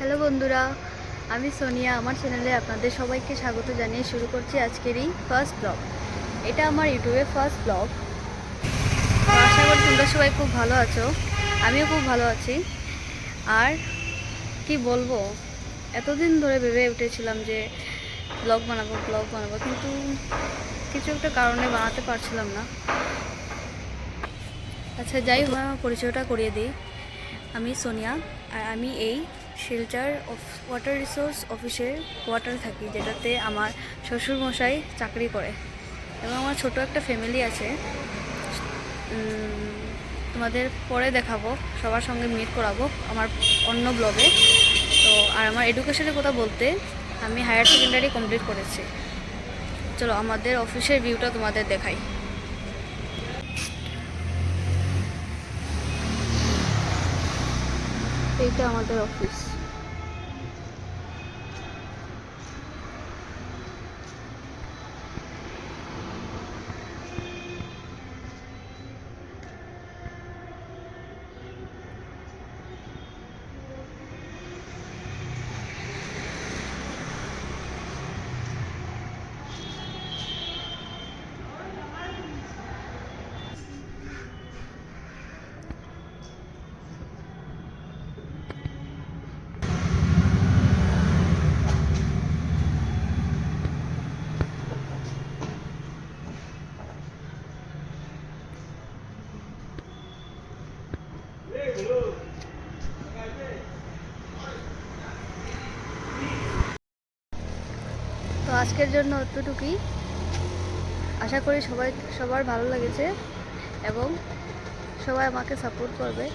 Hello বন্ধুরা, আমি সোনিয়া। আমার চ্যানেলে আপনাদের সবাইকে স্বাগত জানিয়ে শুরু করছি আজকেরই ফার্স্ট ব্লগ। এটা আমার ইউটিউবে ফার্স্ট ব্লগ। আশা করি তোমরা সবাই খুব ভালো আছো, আমিও খুব ভালো আছি। আর কি বলবো, এতদিন ধরে ভেবে উঠেছিলাম যে ব্লগ বানাবো, কিন্তু কিছু একটা কারণে বানাতে পারছিলাম না। আচ্ছা, যাই হোক, আমার পরিচয়টা করিয়ে দিই। আমি সোনিয়া, আর আমি এই শিলচর ওয়াটার রিসোর্স অফিসের কোয়ার্টারে থাকি, যেটাতে আমার শ্বশুরমশাই চাকরি করে, এবং আমার ছোট একটা ফ্যামিলি আছে। তোমাদের পরে দেখাবো, সবার সঙ্গে মিট করাবো আমার অন্য ব্লগে। তো আর আমার এডুকেশনের কথা বলতে, আমি হায়ার সেকেন্ডারি কমপ্লিট করেছি। চলো আমাদের অফিসের ভিউটা তোমাদের দেখাই। এইটা আমাদের অফিস। তো আজকের জন্য এতটুকুই। আশা করি সবার ভালো লেগেছে, এবং সবাই আমাকে সাপোর্ট করবে,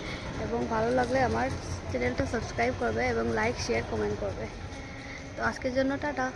এবং ভালো লাগলে আমার চ্যানেলটা সাবস্ক্রাইব করবে, এবং লাইক, শেয়ার, কমেন্ট করবে। তো আজকের জন্য টাটা।